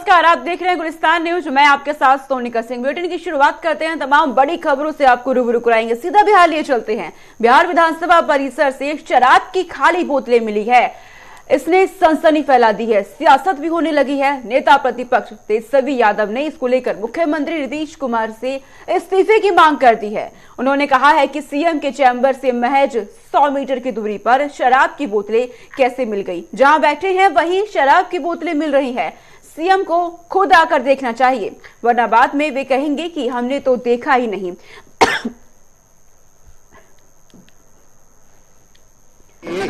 नमस्कार, आप देख रहे हैं गुलिस्तान न्यूज। मैं आपके साथ सोनिका सिंह। बुलेटिन की शुरुआत करते हैं। तमाम बड़ी खबरों से आपको रूबरू कराएंगे। सीधा बिहार लिए चलते हैं। बिहार विधानसभा परिसर से शराब की खाली बोतलें मिली है। इसने सनसनी फैला दी है। सियासत भी होने लगी है। नेता प्रतिपक्ष तेजस्वी यादव ने इसको लेकर मुख्यमंत्री नीतीश कुमार से इस्तीफे की मांग कर दी है। उन्होंने कहा है कि सीएम के चैम्बर से महज 100 मीटर की दूरी पर शराब की बोतलें कैसे मिल गई। जहां बैठे हैं वहीं शराब की बोतलें मिल रही है। सीएम को खुद आकर देखना चाहिए, वरना बाद में वे कहेंगे कि हमने तो देखा ही नहीं। ये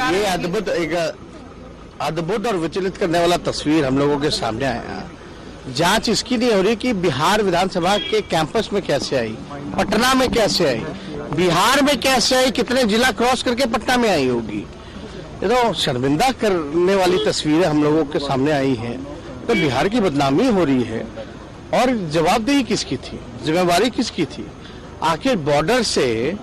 अद्भुत और विचलित करने वाला तस्वीर हम लोगों के सामने आया। जांच इसकी नहीं हो रही कि बिहार विधानसभा के कैंपस में कैसे आई, पटना में कैसे आई, बिहार में कैसे आई, कितने जिला क्रॉस करके पटना में आई होगी। ये तो शर्मिंदा करने वाली तस्वीरें हम लोगों के सामने आई हैं। तो बिहार की बदनामी हो रही है और जवाबदेही किसकी थी, जिम्मेवारी किसकी थी। आखिर बॉर्डर से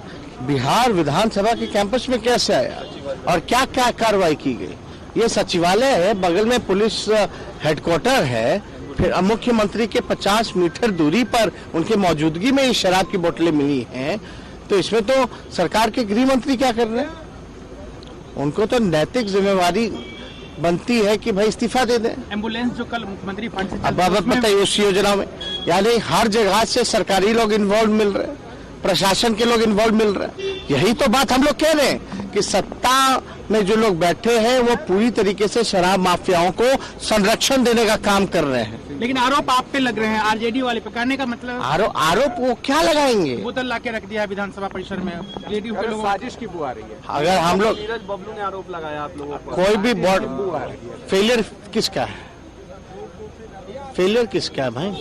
बिहार विधानसभा के कैंपस में कैसे आया और क्या क्या कार्रवाई की गई। ये सचिवालय है, बगल में पुलिस हेडक्वार्टर है, फिर मुख्यमंत्री के 50 मीटर दूरी पर उनके मौजूदगी में ये शराब की बोतलें मिली हैं। तो इसमें तो सरकार के गृह मंत्री क्या कर रहे हैं? उनको तो नैतिक जिम्मेवारी बनती है कि भाई इस्तीफा दे दें। एम्बुलेंस जो कल मुख्यमंत्री फंड से अब पता है उस योजना में यानी हर जगह से सरकारी लोग इन्वॉल्व मिल रहे हैं, प्रशासन के लोग इन्वॉल्व मिल रहे हैं। यही तो बात हम लोग कह रहे हैं कि सत्ता में जो लोग बैठे हैं वो पूरी तरीके से शराब माफियाओं को संरक्षण देने का काम कर रहे हैं। लेकिन आरोप आप पे लग रहे हैं, आरजेडी वाले पे। कहने का मतलब आरोप वो क्या लगाएंगे? बोतल ला के रख दिया है विधानसभा परिसर में। जेडीयू के लोग साजिश की बुआ रही है। अगर हम लोग नीरज बबलू ने आरोप लगाया आप लोगों पर, कोई भी बोर्ड फेलियर किसका है? फेलियर किसका है भाई?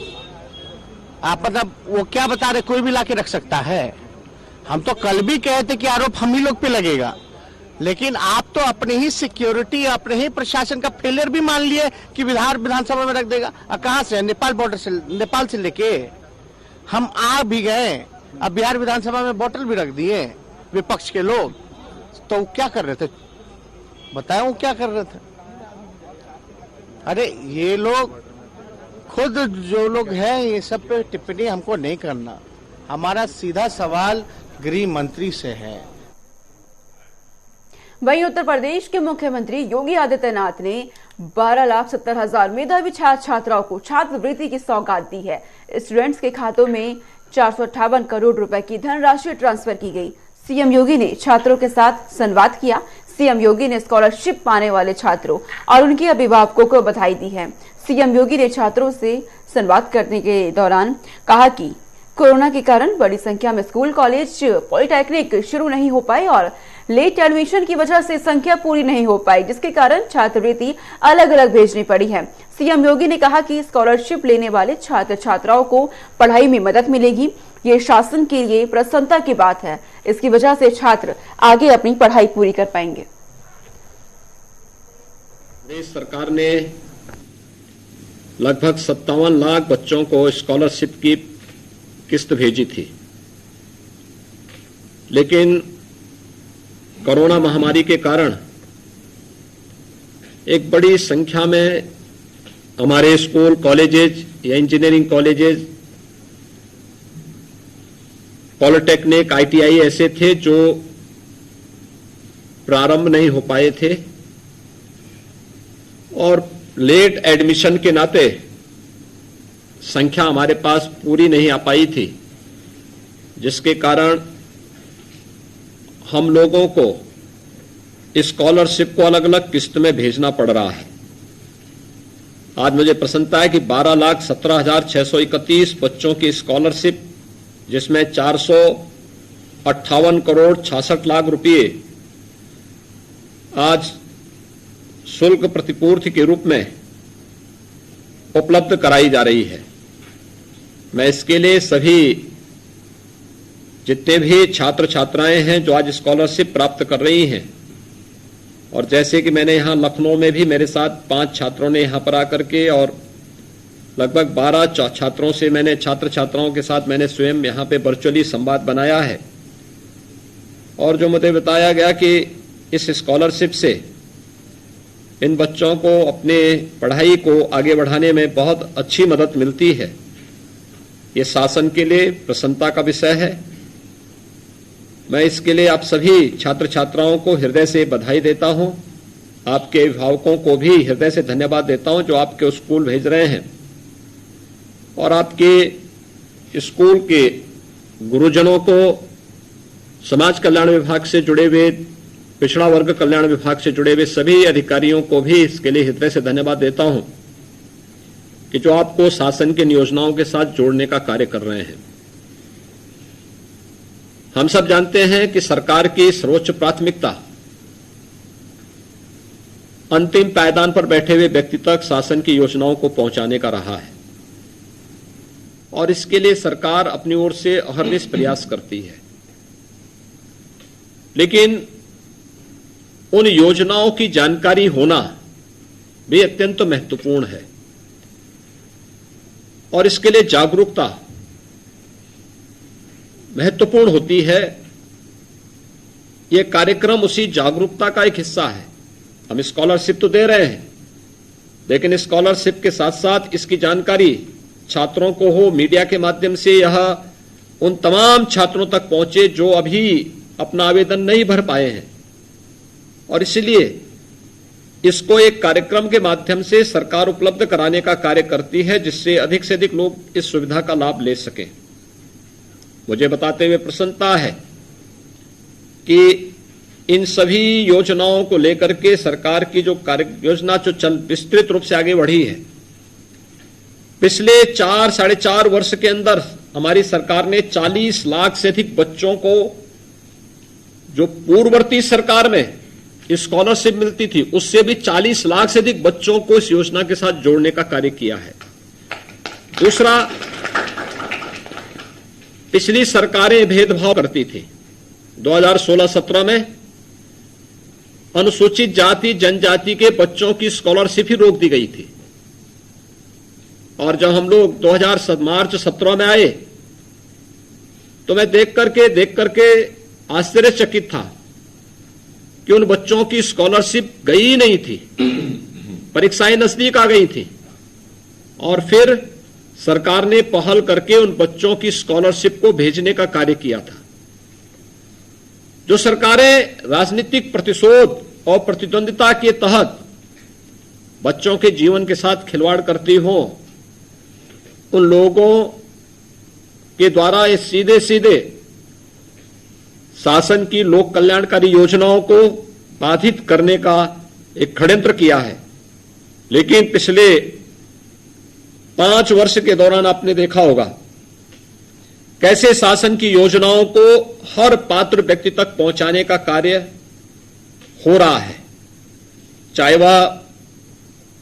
आप मतलब वो क्या बता रहे, कोई भी लाके रख सकता है? हम तो कल भी कहे थे कि आरोप हम ही लोग पे लगेगा, लेकिन आप तो अपने ही सिक्योरिटी, अपने ही प्रशासन का फेलियर भी मान लिए कि बिहार विधानसभा में रख देगा। कहां से? नेपाल बॉर्डर से, नेपाल से लेके हम आ भी गए। अब बिहार विधानसभा में बोतल भी रख दिए विपक्ष के लोग। तो क्या कर रहे थे बताएं, वो क्या कर रहे थे? अरे ये लोग खुद जो लोग हैं, ये सब पे टिप्पणी हमको नहीं करना। हमारा सीधा सवाल गृह मंत्री से है। वहीं उत्तर प्रदेश के मुख्यमंत्री योगी आदित्यनाथ ने 12,70,000 मेधावी छात्र छात्राओं को छात्रवृत्ति की सौगात दी है। स्टूडेंट्स के खातों में 458 करोड़ रुपए की धनराशि ट्रांसफर की गई। सीएम योगी ने छात्रों के साथ संवाद किया। सीएम योगी ने स्कॉलरशिप पाने वाले छात्रों और उनके अभिभावकों को बधाई दी है। सीएम योगी ने छात्रों से संवाद करने के दौरान कहा कि कोरोना के कारण बड़ी संख्या में स्कूल, कॉलेज, पॉलिटेक्निक शुरू नहीं हो पाए और लेट एडमिशन की वजह से संख्या पूरी नहीं हो पाई, जिसके कारण छात्रवृत्ति अलग अलग भेजनी पड़ी है। सीएम योगी ने कहा कि स्कॉलरशिप लेने वाले छात्र छात्राओं को पढ़ाई में मदद मिलेगी। ये शासन के लिए प्रसन्नता की बात है। इसकी वजह से छात्र आगे अपनी पढ़ाई पूरी कर पाएंगे। प्रदेश सरकार ने लगभग 57 लाख बच्चों को स्कॉलरशिप की किस्त भेजी थी, लेकिन कोरोना महामारी के कारण एक बड़ी संख्या में हमारे स्कूल, कॉलेजेस या इंजीनियरिंग कॉलेजेस, पॉलिटेक्निक, आईटीआई ऐसे थे जो प्रारंभ नहीं हो पाए थे और लेट एडमिशन के नाते संख्या हमारे पास पूरी नहीं आ पाई थी, जिसके कारण हम लोगों को स्कॉलरशिप को अलग अलग किस्त में भेजना पड़ रहा है। आज मुझे प्रसन्नता है कि 12,17,631 बच्चों की स्कॉलरशिप, जिसमें 458 करोड़ 66 लाख रुपए आज शुल्क प्रतिपूर्ति के रूप में उपलब्ध कराई जा रही है। मैं इसके लिए सभी जितने भी छात्र छात्राएं हैं जो आज स्कॉलरशिप प्राप्त कर रही हैं, और जैसे कि मैंने यहां लखनऊ में भी मेरे साथ 5 छात्रों ने यहां पर आकर के और लगभग 12 छात्रों से मैंने छात्र छात्राओं के साथ मैंने स्वयं यहां पे वर्चुअली संवाद बनाया है। और जो मुझे बताया गया कि इस स्कॉलरशिप से इन बच्चों को अपने पढ़ाई को आगे बढ़ाने में बहुत अच्छी मदद मिलती है, ये शासन के लिए प्रसन्नता का विषय है। मैं इसके लिए आप सभी छात्र छात्राओं को हृदय से बधाई देता हूं, आपके अभिभावकों को भी हृदय से धन्यवाद देता हूं जो आपके स्कूल भेज रहे हैं, और आपके स्कूल के गुरुजनों को, समाज कल्याण विभाग से जुड़े हुए, पिछड़ा वर्ग कल्याण विभाग से जुड़े हुए सभी अधिकारियों को भी इसके लिए हृदय से धन्यवाद देता हूं कि जो आपको शासन की योजनाओं के साथ जोड़ने का कार्य कर रहे हैं। हम सब जानते हैं कि सरकार की सर्वोच्च प्राथमिकता अंतिम पायदान पर बैठे हुए व्यक्ति तक शासन की योजनाओं को पहुंचाने का रहा है, और इसके लिए सरकार अपनी ओर से अहर्निश प्रयास करती है। लेकिन उन योजनाओं की जानकारी होना भी अत्यंत महत्वपूर्ण है, और इसके लिए जागरूकता महत्वपूर्ण होती है। यह कार्यक्रम उसी जागरूकता का एक हिस्सा है। हम स्कॉलरशिप तो दे रहे हैं, लेकिन स्कॉलरशिप के साथ साथ इसकी जानकारी छात्रों को हो, मीडिया के माध्यम से यह उन तमाम छात्रों तक पहुंचे जो अभी अपना आवेदन नहीं भर पाए हैं, और इसलिए इसको एक कार्यक्रम के माध्यम से सरकार उपलब्ध कराने का कार्य करती है, जिससे अधिक से अधिक लोग इस सुविधा का लाभ ले सकें। मुझे बताते हुए प्रसन्नता है कि इन सभी योजनाओं को लेकर के सरकार की जो कार्य योजना जो विस्तृत रूप से आगे बढ़ी है, पिछले 4-4.5 वर्ष के अंदर हमारी सरकार ने 40 लाख से अधिक बच्चों को, जो पूर्ववर्ती सरकार में स्कॉलरशिप मिलती थी उससे भी 40 लाख से अधिक बच्चों को इस योजना के साथ जोड़ने का कार्य किया है। दूसरा, पिछली सरकारें भेदभाव करती थी। 2016-17 में अनुसूचित जाति जनजाति के बच्चों की स्कॉलरशिप ही रोक दी गई थी, और जब हम लोग 2000 मार्च 17 में आए तो मैं देख करके आश्चर्यचकित था कि उन बच्चों की स्कॉलरशिप गई नहीं थी, परीक्षाएं नजदीक आ गई थी, और फिर सरकार ने पहल करके उन बच्चों की स्कॉलरशिप को भेजने का कार्य किया था। जो सरकारें राजनीतिक प्रतिशोध और प्रतिद्वंदिता के तहत बच्चों के जीवन के साथ खिलवाड़ करती हो, उन लोगों के द्वारा ये सीधे सीधे शासन की लोक कल्याणकारी योजनाओं को बाधित करने का एक षड्यंत्र किया है। लेकिन पिछले 5 वर्ष के दौरान आपने देखा होगा कैसे शासन की योजनाओं को हर पात्र व्यक्ति तक पहुंचाने का कार्य हो रहा है, चाहे वह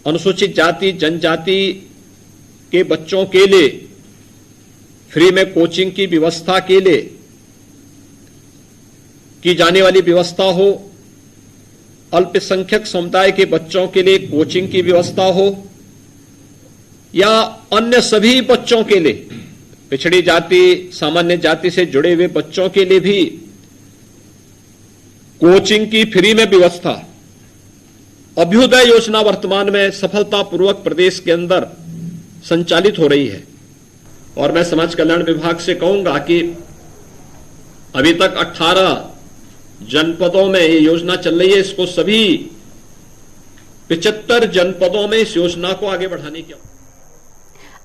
अनुसूचित जाति जनजाति के बच्चों के लिए फ्री में कोचिंग की व्यवस्था के लिए की जाने वाली व्यवस्था हो, अल्पसंख्यक समुदाय के बच्चों के लिए कोचिंग की व्यवस्था हो, या अन्य सभी बच्चों के लिए, पिछड़ी जाति सामान्य जाति से जुड़े हुए बच्चों के लिए भी कोचिंग की फ्री में व्यवस्था। अभ्युदय योजना वर्तमान में सफलतापूर्वक प्रदेश के अंदर संचालित हो रही है, और मैं समाज कल्याण विभाग से कहूंगा कि अभी तक 18 जनपदों में ये योजना चल रही है। इसको सभी 75 जनपदों में इस योजना को आगे बढ़ाने की।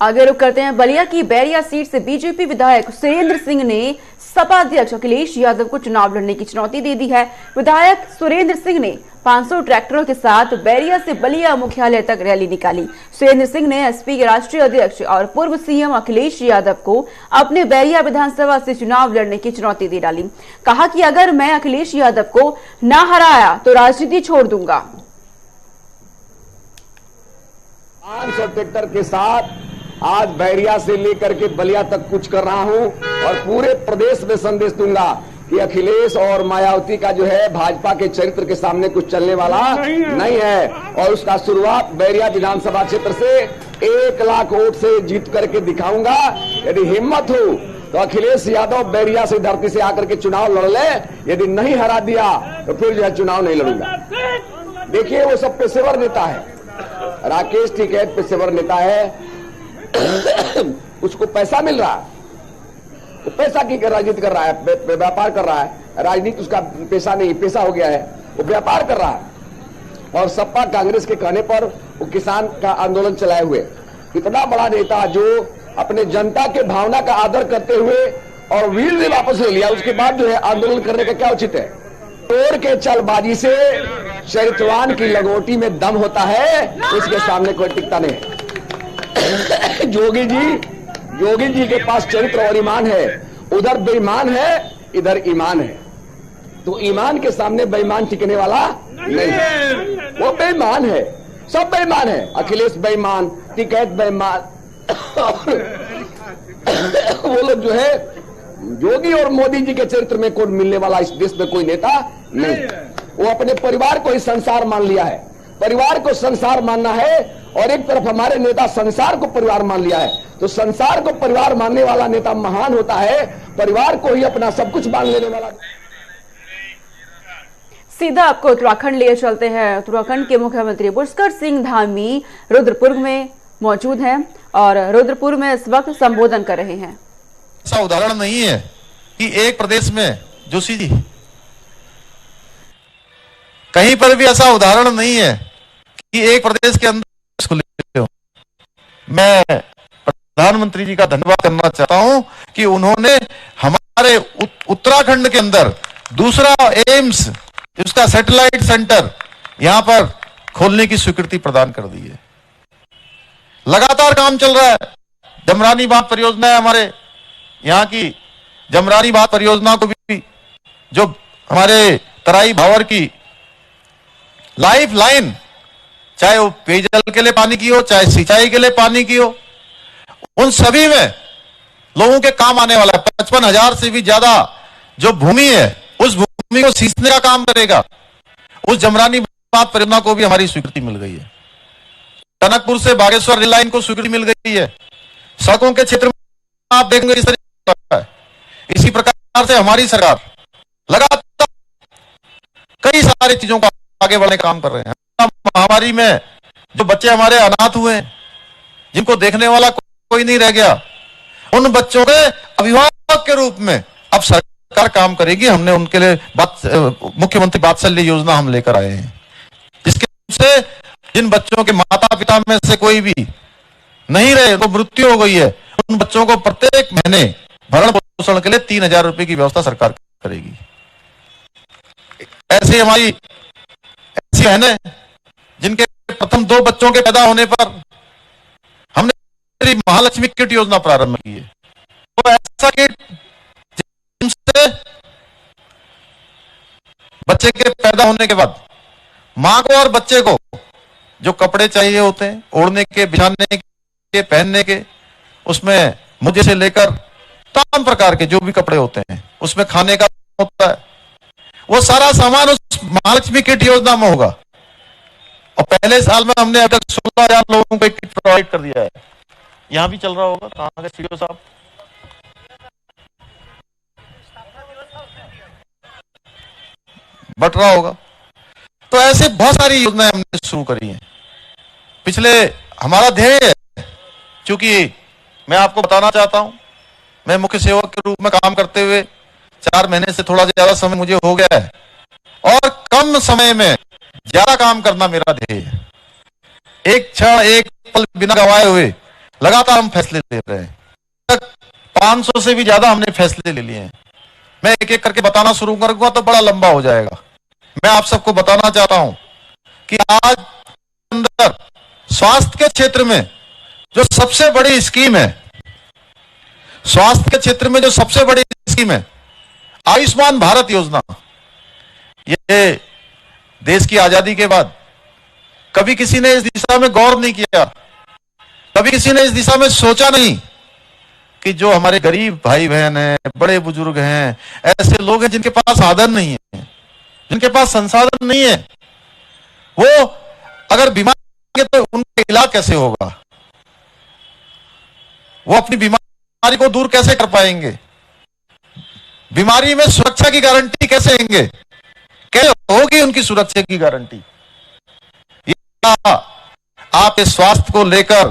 आगे रुक करते हैं। बलिया की बैरिया सीट से बीजेपी विधायक सुरेंद्र सिंह ने सपा अध्यक्ष अखिलेश यादव को चुनाव लड़ने की चुनौती दे दी है। विधायक सुरेंद्र सिंह ने 500 ट्रैक्टरों के साथ बैरिया से बलिया मुख्यालय तक रैली निकाली। सुरेंद्र सिंह ने एसपी के राष्ट्रीय अध्यक्ष और पूर्व सीएम अखिलेश यादव को अपने बैरिया विधानसभा से चुनाव लड़ने की चुनौती दे डाली। कहा कि अगर मैं अखिलेश यादव को न हराया तो राजनीति छोड़ दूंगा। 500 ट्रैक्टर के साथ आज बैरिया से लेकर के बलिया तक कुछ कर रहा हूं, और पूरे प्रदेश में संदेश दूंगा कि अखिलेश और मायावती का जो है भाजपा के चरित्र के सामने कुछ चलने वाला नहीं है। और उसका शुरुआत बैरिया विधानसभा क्षेत्र से 1 लाख वोट से जीत करके दिखाऊंगा। यदि हिम्मत हो तो अखिलेश यादव बैरिया से धरती से आकर के चुनाव लड़ ले। यदि नहीं हरा दिया तो फिर जो है चुनाव नहीं लड़ूंगा। देखिए वो सब पेशेवर नेता है, राकेश टिकैत पेशेवर नेता है। उसको पैसा मिल रहा है, वो पैसा की राजनीति कर रहा है, व्यापार कर रहा है। राजनीति उसका पेशा नहीं, पेशा हो गया है, वो व्यापार कर रहा है। और सपा कांग्रेस के कहने पर वो किसान का आंदोलन चलाए हुए इतना बड़ा नेता जो अपने जनता के भावना का आदर करते हुए और व्हील भी वापस ले लिया, उसके बाद जो है आंदोलन करने का क्या उचित है? तोड़ के चलबाजी से चरित्रवान की लगोटी में दम होता है, उसके सामने कोई टिकता नहीं। जोगी जी के पास चरित्र और ईमान है, उधर बेईमान है, इधर ईमान है। तो ईमान के सामने बेईमान टिकने वाला नहीं है, वो बेईमान है, सब बेईमान है। अखिलेश बेईमान, टिकैत बेईमान, वो लोग जो है योगी और मोदी जी के चरित्र में कोई मिलने वाला इस देश में कोई नेता नहीं। वो अपने परिवार को ही संसार मान लिया है, परिवार को संसार मानना है, और एक तरफ हमारे नेता संसार को परिवार मान लिया है। तो संसार को परिवार मानने वाला नेता महान होता है, परिवार को ही अपना सब कुछ मान लेने वाला। सीधा आपको उत्तराखंड लिए चलते हैं। उत्तराखंड के मुख्यमंत्री पुष्कर सिंह धामी रुद्रपुर में मौजूद हैं और रुद्रपुर में इस वक्त संबोधन कर रहे हैं। ऐसा उदाहरण नहीं है कि एक प्रदेश में जोशी जी, कहीं पर भी ऐसा उदाहरण नहीं है कि एक प्रदेश के अंदर खुले हो। मैं प्रधानमंत्री जी का धन्यवाद करना चाहता हूं कि उन्होंने हमारे उत्तराखंड के अंदर दूसरा एम्स, उसका सैटेलाइट सेंटर यहां पर खोलने की स्वीकृति प्रदान कर दी है। लगातार काम चल रहा है। जमरानी बांध परियोजना है, हमारे यहाँ की जमरानी बांध परियोजना को भी, जो हमारे तराई भावर की लाइफ लाइन, चाहे वो पेयजल के लिए पानी की हो, चाहे सिंचाई के लिए पानी की हो, उन सभी में लोगों के काम आने वाला है। 55,000 से भी ज्यादा जो भूमि है, उस भूमि को सींचने का काम करेगा। उस जमरानी बांध परियोजना को भी हमारी स्वीकृति मिल गई है। टनकपुर से बागेश्वर रेल लाइन को स्वीकृति मिल गई है। सड़कों के क्षेत्र में आप देखेंगे इस तरीके है। इसी प्रकार से हमारी सरकार लगातार कई सारी चीजों को आगे बढ़ने का काम कर रहे हैं। महामारी में जो बच्चे हमारे अनाथ हुए, जिनको देखने वाला कोई नहीं रह गया, उन बच्चों के अभिभावक के रूप में अब सरकार काम करेगी। हमने उनके लिए मुख्यमंत्री वात्सल्य योजना हम लेकर आए हैं, जिसके से जिन बच्चों के माता पिता में से कोई भी नहीं रहे, उनको मृत्यु हो गई है, उन बच्चों को प्रत्येक महीने भरण पोषण के लिए 3,000 रुपए की व्यवस्था सरकार करेगी। ऐसे हमारी ऐसी बहनें जिनके प्रथम 2 बच्चों के पैदा होने पर हमने महालक्ष्मी किट योजना प्रारंभ की है। तो ऐसा किट जिनसे बच्चे के पैदा होने के बाद मां को और बच्चे को जो कपड़े चाहिए होते हैं, ओढ़ने के, बिछाने के, पहनने के, उसमें मुझे से लेकर तमाम प्रकार के जो भी कपड़े होते हैं, उसमें खाने का होता है, वो सारा सामान उस महालक्ष्मी किट योजना में होगा। और पहले साल में हमने अब तक 16,000 लोगों को किट प्रोवाइड कर दिया है। यहां भी चल रहा होगा, कहां के सीडीओ साहब? बट रहा होगा। तो ऐसे बहुत सारी योजनाएं हमने शुरू करी हैं। पिछले हमारा ध्येय है, चूंकि मैं आपको बताना चाहता हूं, मैं मुख्य सेवक के रूप में काम करते हुए 4 महीने से थोड़ा ज्यादा समय मुझे हो गया है, और कम समय में ज्यादा काम करना मेरा ध्येय है। एक क्षण, एक पल बिना गवाए हुए लगातार हम फैसले ले रहे हैं। तक 500 से भी ज्यादा हमने फैसले ले लिए हैं। मैं एक एक करके बताना शुरू करूंगा तो बड़ा लंबा हो जाएगा। मैं आप सबको बताना चाहता हूं कि आज अंदर स्वास्थ्य के क्षेत्र में जो सबसे बड़ी स्कीम है, स्वास्थ्य के क्षेत्र में जो सबसे बड़ी स्कीम है आयुष्मान भारत योजना। ये देश की आजादी के बाद कभी किसी ने इस दिशा में गौर नहीं किया, कभी किसी ने इस दिशा में सोचा नहीं कि जो हमारे गरीब भाई बहन हैं, बड़े बुजुर्ग हैं, ऐसे लोग हैं जिनके पास साधन नहीं है, जिनके पास संसाधन नहीं है, वो अगर बीमार होंगे तो उनका इलाज कैसे होगा, वो अपनी बीमारी को दूर कैसे कर पाएंगे, बीमारी में सुरक्षा की गारंटी कैसे देंगे, कैसे होगी उनकी सुरक्षा की गारंटी। क्या आपके स्वास्थ्य को लेकर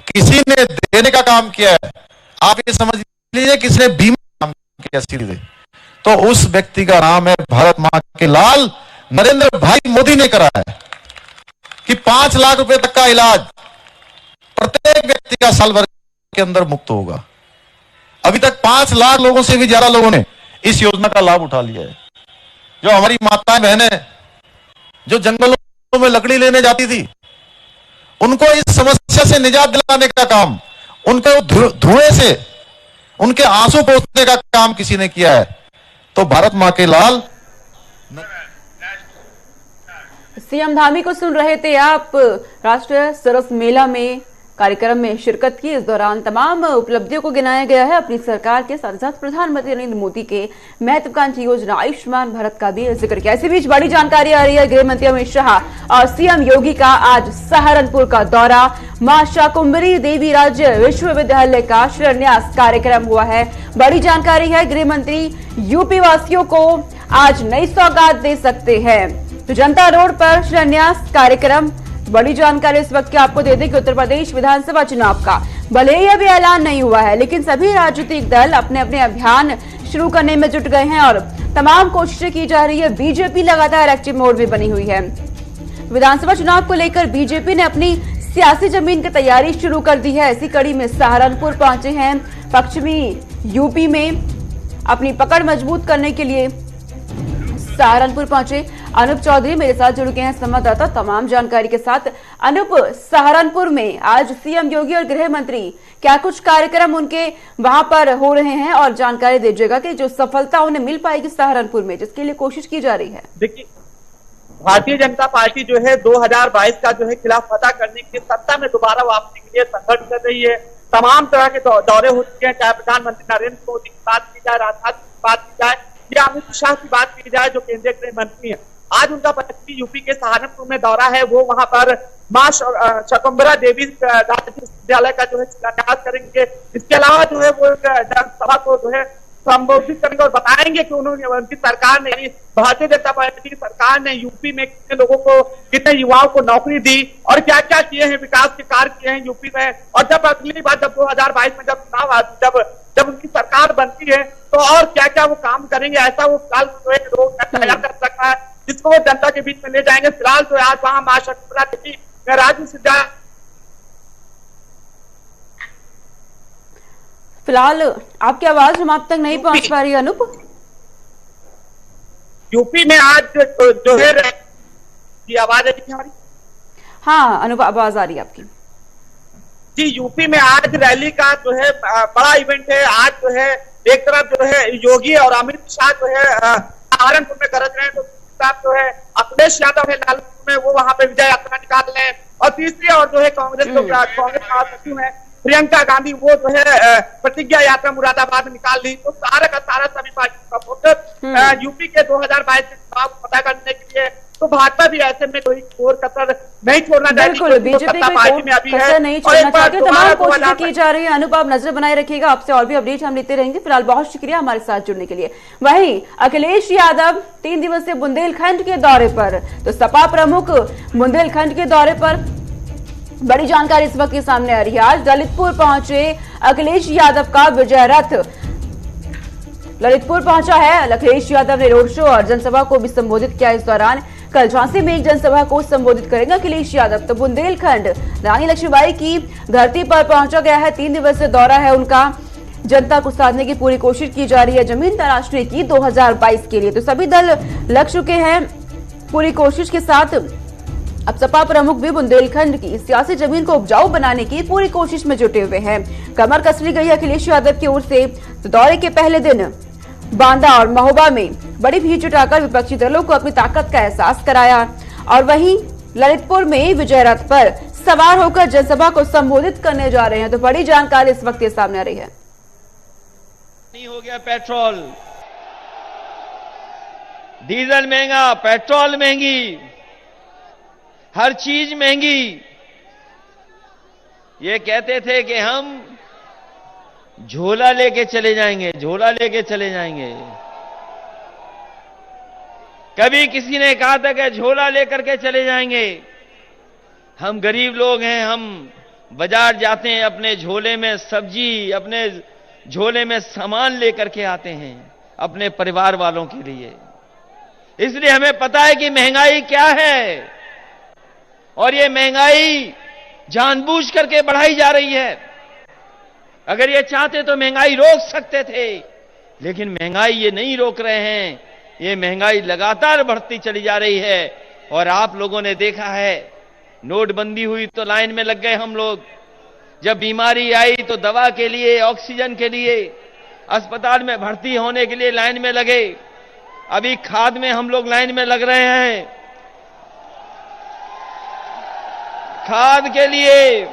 किसी ने देने का काम किया है? आप ये समझ लीजिए किसने बीमा काम किया सीधे, तो उस व्यक्ति का नाम है भारत मां के लाल नरेंद्र भाई मोदी ने करा है कि 5 लाख रुपए तक का इलाज प्रत्येक व्यक्ति का साल भर के अंदर मुफ्त होगा। अभी तक 5 लाख लोगों से भी ज्यादा लोगों ने इस योजना का लाभ उठा लिया है। जो हमारी माताएं बहनें जो जंगलों में लकड़ी लेने जाती थी, उनको इस समस्या से निजात दिलाने का काम, उनको धुएं से उनके आंसू पोंछने का काम किसी ने किया है, तो भारत मां के लाल। सीएम धामी को सुन रहे थे आप। राष्ट्रीय सरस मेला में कार्यक्रम में शिरकत की। इस दौरान तमाम उपलब्धियों को गिनाया गया है। अपनी सरकार के साथ साथ प्रधानमंत्री नरेंद्र मोदी के महत्वाकांक्षी योजना आयुष्मान भारत का भी जिक्र किया। इसी बीच बड़ी जानकारी आ रही है, गृह मंत्री अमित शाह और सीएम योगी का आज सहारनपुर का दौरा। मां शाकुंभरी देवी राज्य विश्वविद्यालय का शिलान्यास कार्यक्रम हुआ है। बड़ी जानकारी है, गृह मंत्री यूपी वासियों को आज नई सौगात दे सकते हैं। तो जनता रोड पर शिलान्यास कार्यक्रम। बड़ी जानकारी इस वक्त की आपको दे दें कि उत्तर प्रदेश विधानसभा चुनाव का भले ही अभी ऐलान नहीं हुआ है, लेकिन सभी राजनीतिक दल अपने अपने अभियान शुरू करने में जुट गए हैं और तमाम कोशिशें की जा रही है। बीजेपी लगातार एक्टिव मोड में बनी हुई है। विधानसभा चुनाव को लेकर बीजेपी ने अपनी सियासी जमीन की तैयारी शुरू कर दी है। इसी कड़ी में सहारनपुर पहुंचे हैं। पश्चिमी यूपी में अपनी पकड़ मजबूत करने के लिए सहारनपुर पहुंचे अनूप चौधरी मेरे साथ जुड़ गए हैं संवाददाता तमाम जानकारी के साथ। अनूप, सहारनपुर में आज सीएम योगी और गृह मंत्री क्या कुछ कार्यक्रम उनके वहां पर हो रहे हैं, और जानकारी दीजिएगा कि जो सफलता उन्हें मिल पाएगी सहारनपुर में जिसके लिए कोशिश की जा रही है। देखिए, भारतीय जनता पार्टी जो है 2022 का जो है खिलाफ फतह करने के लिए सत्ता में दोबारा वापसी के लिए संघर्ष कर रही है। तमाम तरह के दौरे हो चुके हैं, चाहे प्रधानमंत्री नरेंद्र मोदी की बात की जाए, राजनाथ की बात की जाए या अमित शाह की बात की जाए जो केंद्रीय गृह मंत्री है। आज उनका पश्चिमी यूपी के सहारनपुर में दौरा है। वो वहां पर मां शाकुंभरी देवी राज्य विश्वविद्यालय का जो है शिलान्यास करेंगे। इसके अलावा जो है वो जनसभा को जो है संबोधित करेंगे और बताएंगे कि उन्होंने उनकी सरकार ने, यानी भारतीय जनता पार्टी की सरकार ने यूपी में कितने लोगों को, कितने युवाओं को नौकरी दी और क्या क्या किए हैं, विकास के कार्य किए हैं यूपी में। और जब अगली बार जब 2022 में जब चुनाव जब उनकी सरकार बनती है तो और क्या क्या वो काम करेंगे, ऐसा वो काल तैयार कर सकता है जिसको वो जनता के बीच में ले जाएंगे। फिलहाल तो आज वहां मां शाकुंभरी देवी राज्य विश्वविद्यालय। फिलहाल आपकी आवाज हम आप तक नहीं पहुंच पा रही है अनूप। यूपी में आज जो है जी आवाज है हमारी? हाँ अनूप, आवाज आ रही है आपकी जी। यूपी में आज रैली का जो है बड़ा इवेंट है। आज जो है एक तरफ जो है योगी और अमित शाह जो है सहारनपुर में गरज रहे हैं, तो जो है अखिलेश यादव है लालपुर में, वो वहां पे विजय यात्रा निकाल रहे हैं। और तीसरी और जो है कांग्रेस महासचिव है प्रियंका गांधी, वो जो है प्रतिज्ञा यात्रा मुरादाबाद में निकाल ली। तो सारा का सारा सभी पार्टी का फोकस यूपी के 2022 के चुनाव को पता करने के लिए। तो भाजपा भी ऐसे में कोई कोर कसर नहीं छोड़ना चाहती। बिल्कुल, बीजेपी कसर नहीं छोड़ना चाहती। तमाम कोशिशें की जा रही है। अनूप, आप नजर बनाए रखिएगा, आपसे और भी अपडेट हम लेते रहेंगे। फिलहाल बहुत शुक्रिया हमारे साथ जुड़ने के लिए। वहीं अखिलेश यादव 3 दिवसीय बुंदेलखंड के दौरे पर, तो सपा प्रमुख बुंदेलखंड के दौरे पर बड़ी जानकारी इस वक्त सामने आ रही है। आज ललितपुर पहुंचे अखिलेश यादव का विजय रथ ललितपुर पहुंचा है। अखिलेश यादव ने रोड शो और जनसभा को भी संबोधित किया। इस दौरान कल झांसी में एक जनसभा को संबोधित करेंगे अखिलेश यादव। तो बुंदेलखंड रानी लक्ष्मीबाई की धरती पर पहुंचा गया है। 3 दिवसीय दौरा है उनका। जनता को साधने की पूरी कोशिश की जा रही है जमीन तलाशने की 2022 के लिए। तो सभी दल लग चुके हैं पूरी कोशिश के साथ। अब सपा प्रमुख भी बुंदेलखंड की सियासी जमीन को उपजाऊ बनाने की पूरी कोशिश में जुटे हुए हैं। कमर कस ली गई अखिलेश यादव की ओर से। तो दौरे के पहले दिन बांदा और महोबा में बड़ी भीड़ जुटाकर विपक्षी दलों को अपनी ताकत का एहसास कराया। और वहीं ललितपुर में विजय रथ पर सवार होकर जनसभा को संबोधित करने जा रहे हैं। तो बड़ी जानकारी इस वक्त सामने आ रही है। नहीं हो गया पेट्रोल, डीजल महंगा, पेट्रोल महंगी, हर चीज महंगी। ये कहते थे कि हम झोला लेके चले जाएंगे, झोला लेके चले जाएंगे। कभी किसी ने कहा था कि झोला लेकर के चले जाएंगे, हम गरीब लोग हैं, हम बाजार जाते हैं, अपने झोले में सब्जी, अपने झोले में सामान लेकर के आते हैं अपने परिवार वालों के लिए। इसलिए हमें पता है कि महंगाई क्या है, और ये महंगाई जानबूझ करके बढ़ाई जा रही है। अगर ये चाहते तो महंगाई रोक सकते थे, लेकिन महंगाई ये नहीं रोक रहे हैं। ये महंगाई लगातार बढ़ती चली जा रही है। और आप लोगों ने देखा है, नोटबंदी हुई तो लाइन में लग गए हम लोग। जब बीमारी आई तो दवा के लिए, ऑक्सीजन के लिए, अस्पताल में भर्ती होने के लिए लाइन में लगे। अभी खाद में हम लोग लाइन में लग रहे हैं, खाद के लिए।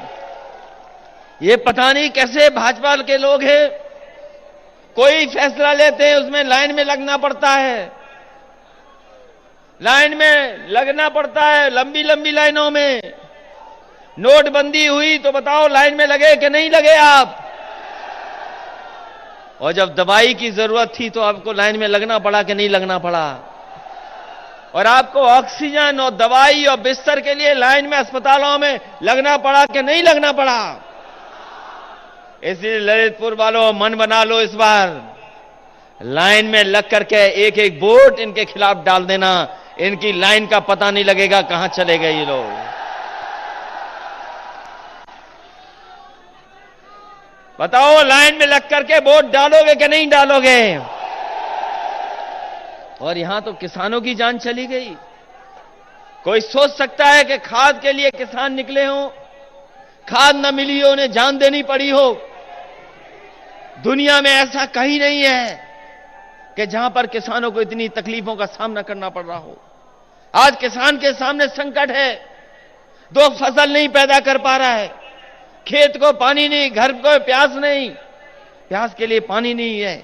ये पता नहीं कैसे भाजपा के लोग हैं, कोई फैसला लेते हैं उसमें लाइन में लगना पड़ता है, लाइन में लगना पड़ता है, लंबी लंबी लाइनों में। नोटबंदी हुई तो बताओ लाइन में लगे कि नहीं लगे आप? और जब दवाई की जरूरत थी तो आपको लाइन में लगना पड़ा कि नहीं लगना पड़ा? और आपको ऑक्सीजन और दवाई और बिस्तर के लिए लाइन में अस्पतालों में लगना पड़ा कि नहीं लगना पड़ा? इसलिए ललितपुर वालों, मन बना लो, इस बार लाइन में लग करके एक एक वोट इनके खिलाफ डाल देना। इनकी लाइन का पता नहीं लगेगा कहां चले गए ये लोग। बताओ, लाइन में लग करके वोट डालोगे कि नहीं डालोगे? और यहां तो किसानों की जान चली गई। कोई सोच सकता है कि खाद के लिए किसान निकले हों, खाद न मिली हो, उन्हें जान देनी पड़ी हो? दुनिया में ऐसा कहीं नहीं है कि जहां पर किसानों को इतनी तकलीफों का सामना करना पड़ रहा हो। आज किसान के सामने संकट है, दो फसल नहीं पैदा कर पा रहा है, खेत को पानी नहीं, घर को प्यास नहीं, प्यास के लिए पानी नहीं है।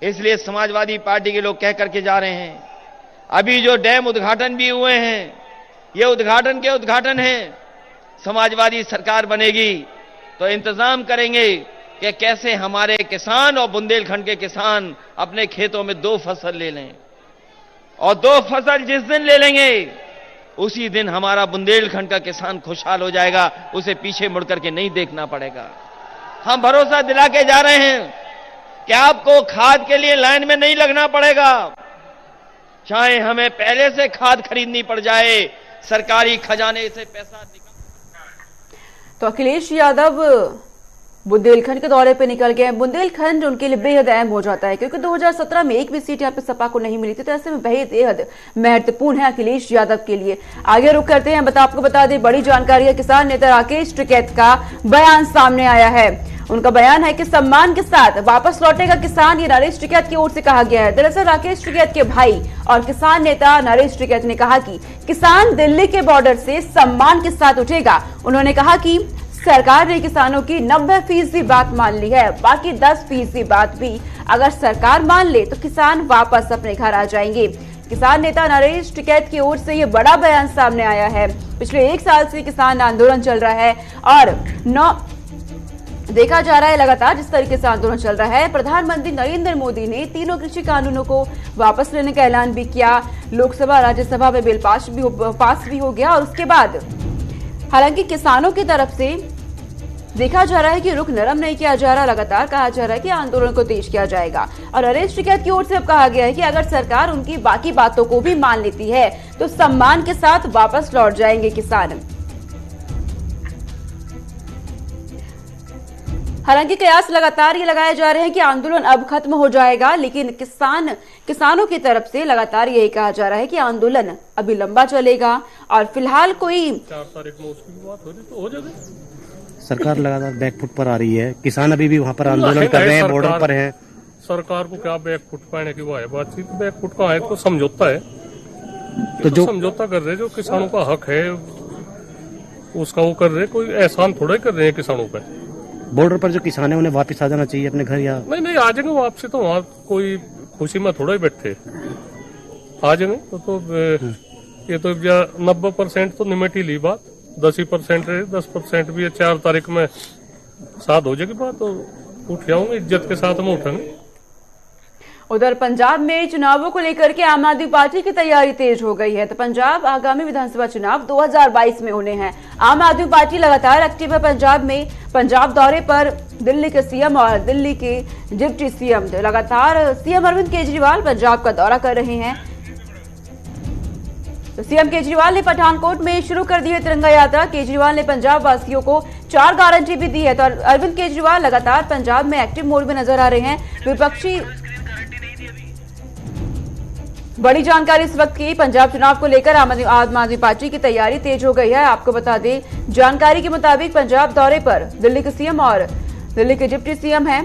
इसलिए समाजवादी पार्टी के लोग कह करके जा रहे हैं, अभी जो डैम उद्घाटन भी हुए हैं, ये उद्घाटन के उद्घाटन हैं। समाजवादी सरकार बनेगी तो इंतजाम करेंगे कि कैसे हमारे किसान और बुंदेलखंड के किसान अपने खेतों में 2 फसल ले लें। और 2 फसल जिस दिन ले लेंगे, उसी दिन हमारा बुंदेलखंड का किसान खुशहाल हो जाएगा, उसे पीछे मुड़ करके नहीं देखना पड़ेगा। हम भरोसा दिला के जा रहे हैं कि आपको खाद के लिए लाइन में नहीं लगना पड़ेगा, चाहे हमें पहले से खाद खरीदनी पड़ जाए, सरकारी खजाने से पैसा निकाल। तो अखिलेश यादव बुंदेलखंड के दौरे पे निकल गए। बुंदेलखंड उनके लिए बेहद अहम हो जाता है, क्योंकि 2017 में एक भी सीट यहाँ पे सपा को नहीं मिली थी। तो ऐसे में बेहद महत्वपूर्ण है अखिलेश यादव के लिए। आगे रुक करते हैं, आपको बता दें, बड़ी जानकारी है। किसान नेता राकेश टिकैत का बयान सामने आया है। उनका बयान है कि सम्मान के साथ वापस लौटेगा किसान, ये नरेश टिकैत की ओर से कहा गया है। दरअसल राकेश टिकैत के भाई और किसान नेता नरेश टिकैत ने कहा कि किसान दिल्ली के बॉर्डर से सम्मान के साथ उठेगा। उन्होंने कहा कि सरकार ने किसानों की 90% बात मान ली है, बाकी 10% बात भी अगर सरकार मान ले तो किसान वापस अपने घर आ जाएंगे। किसान नेता नरेश टिकैत की ओर से ये बड़ा बयान सामने आया है। पिछले 1 साल से किसान आंदोलन चल रहा है और देखा जा रहा है लगातार जिस तरीके से आंदोलन चल रहा है। प्रधानमंत्री नरेंद्र मोदी ने तीनों कृषि कानूनों को वापस लेने का ऐलान भी किया। लोकसभा राज्यसभा में बिल पास भी हो गया। और उसके बाद हालांकि किसानों की तरफ से देखा जा रहा है कि रुख नरम नहीं किया जा रहा, लगातार कहा जा रहा है कि आंदोलन को तेज किया जाएगा। और नरेश टिकैत की ओर से अब कहा गया है कि अगर सरकार उनकी बाकी बातों को भी मान लेती है तो सम्मान के साथ वापस लौट जाएंगे किसान। हालांकि कयास लगातार ये लगाए जा रहे हैं कि आंदोलन अब खत्म हो जाएगा, लेकिन किसानों की तरफ से लगातार यही कहा जा रहा है कि आंदोलन अभी लंबा चलेगा। और फिलहाल कोई 4 तारीख में उसकी बात हो जाएगी। सरकार लगातार बैकफुट पर आ रही है, किसान अभी भी वहाँ पर आंदोलन कर रहे हैं, बॉर्डर पर हैं। सरकार को क्या बैकफुट पाने की वो है बातचीत? बैकफुट का है तो समझौता है, तो जो समझौता कर रहे, जो किसानों का हक है उसका वो कर रहे, कोई एहसान थोड़ा ही कर रहे हैं किसानों पे। बॉर्डर पर जो किसान है उन्हें वापस आ जाना चाहिए अपने घर, या नहीं आ जाएंगे वापसी, तो वहाँ कोई खुशी में थोड़ा ही बैठे आ जाएंगे। तो ये तो 90% तो निमेटी ली बात, 10% रहे, 10% भी 4 तारीख में साथ हो जाएगी बात, तो उठ जाऊंगे, इज्जत के साथ में उठेंगे। उधर पंजाब में चुनावों को लेकर के आम आदमी पार्टी की तैयारी तेज हो गई है। तो पंजाब आगामी विधानसभा चुनाव 2022 में होने हैं। आम आदमी पार्टी लगातार एक्टिव है पंजाब में। पंजाब दौरे पर दिल्ली के सीएम और दिल्ली के डिप्टी सीएम लगातार सीएम अरविंद केजरीवाल पंजाब का दौरा कर रहे हैं। तो सीएम केजरीवाल ने पठानकोट में शुरू कर दी है तिरंगा यात्रा। केजरीवाल ने पंजाब वासियों को 4 गारंटी भी दी है। तो अरविंद केजरीवाल लगातार पंजाब में एक्टिव मोड में नजर आ रहे हैं। विपक्षी बड़ी जानकारी इस वक्त की पंजाब चुनाव को लेकर आम आदमी पार्टी की तैयारी तेज हो गई है। आपको बता दें, जानकारी के मुताबिक पंजाब दौरे पर दिल्ली के सीएम और दिल्ली के डिप्टी सीएम हैं।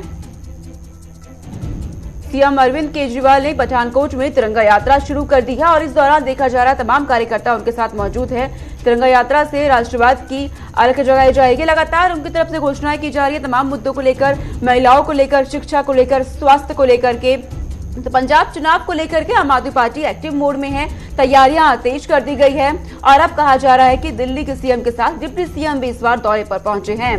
सीएम अरविंद केजरीवाल ने पठानकोट में तिरंगा यात्रा शुरू कर दी है और इस दौरान देखा जा रहा है तमाम कार्यकर्ता उनके साथ मौजूद है। तिरंगा यात्रा से राष्ट्रवाद की अलख जगाई जाएगी। लगातार उनकी तरफ से घोषणाएं की जा रही है तमाम मुद्दों को लेकर, महिलाओं को लेकर, शिक्षा को लेकर, स्वास्थ्य को लेकर के। तो पंजाब चुनाव को लेकर के आम आदमी पार्टी एक्टिव मोड में है। तैयारियां तेज कर दी गई है और अब कहा जा रहा है कि दिल्ली के सीएम के साथ डिप्टी सीएम भी इस बार दौरे पर पहुंचे हैं।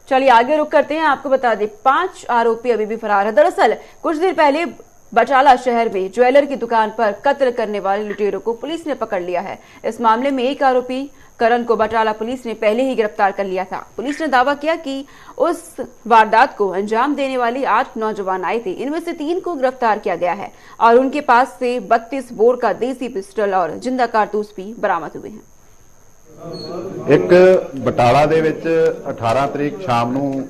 चलिए आगे रुक करते हैं। आपको बता दें, 5 आरोपी अभी भी फरार है। दरअसल कुछ देर पहले बटाला शहर में ज्वेलर की दुकान पर कत्ल करने वाले लुटेरों को पुलिस ने पकड़ लिया है। इस मामले में एक आरोपी करण को बटाला पुलिस ने पहले ही गिरफ्तार कर लिया था। पुलिस ने दावा किया कि उस वारदात को अंजाम देने वाले 8 नौजवान आए थे। इनमें से 3 को गिरफ्तार किया गया है और उनके पास से 32 बोर का देसी पिस्टल और जिंदा कारतूस भी बरामद हुए हैं। एक बटाला ਦੇ ਵਿੱਚ 18 ਤਰੀਕ ਸ਼ਾਮ ਨੂੰ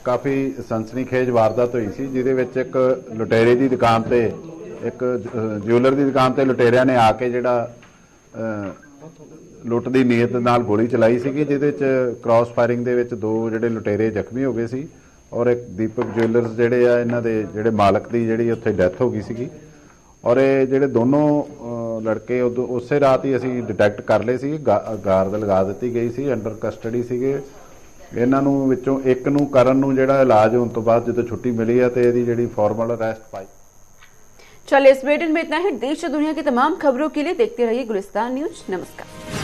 ਕਾਫੀ ਸਨਸਨੀਖੇਜ ਵਾਰਦਾਤ ਹੋਈ ਸੀ, ਜਿਹਦੇ ਵਿੱਚ ਇੱਕ ਲੁਟੇਰੇ ਦੀ ਦੁਕਾਨ ਤੇ ਇੱਕ ਜਿਊਲਰ ਦੀ ਦੁਕਾਨ ਤੇ ਲੁਟੇਰਿਆਂ ਨੇ ਆ ਕੇ ਜਿਹੜਾ ਲੁੱਟ ਦੀ ਨੀਅਤ ਨਾਲ ਗੋਲੀ ਚਲਾਈ ਸੀਗੀ, ਜਿਹਦੇ ਵਿੱਚ ਕ੍ਰਾਸ ਫਾਇਰਿੰਗ ਦੇ ਵਿੱਚ 2 ਜਿਹੜੇ ਲੁਟੇਰੇ ਜ਼ਖਮੀ ਹੋ ਗਏ ਸੀ ਔਰ ਇੱਕ ਦੀਪਕ ਜਿਊਲਰਸ ਜਿਹੜੇ ਆ ਇਹਨਾਂ ਦੇ ਜਿਹੜੇ ਮਾਲਕ ਦੀ ਜਿਹੜੀ ਉੱਥੇ ਡੈਥ ਹੋ ਗਈ ਸੀਗੀ। ਔਰ ਇਹ ਜਿਹੜੇ ਦੋਨੋਂ ਲੜਕੇ ਉਸੇ ਰਾਤ ਹੀ ਅਸੀਂ ਡਿਟੈਕਟ ਕਰ ਲਏ ਸੀ, ਗਾਰਦ ਲਗਾ ਦਿੱਤੀ ਗਈ ਸੀ, ਅੰਡਰ ਕਸਟਡੀ ਸੀਗੇ। ਇਹਨਾਂ ਨੂੰ ਵਿੱਚੋਂ ਇੱਕ ਨੂੰ ਕਰਨ ਨੂੰ ਜਿਹੜਾ ਇਲਾਜ ਹੋਣ ਤੋਂ ਬਾਅਦ ਜਦੋਂ ਛੁੱਟੀ ਮਿਲੀ ਹੈ ਤੇ ਇਹਦੀ ਜਿਹੜੀ ਫਾਰਮਲ अरेस्ट पाई। चलिए इस बुलेटिन में इतना ही। देश और दुनिया की तमाम खबरों के लिए देखते रहिए गुलिस्तान न्यूज। नमस्कार।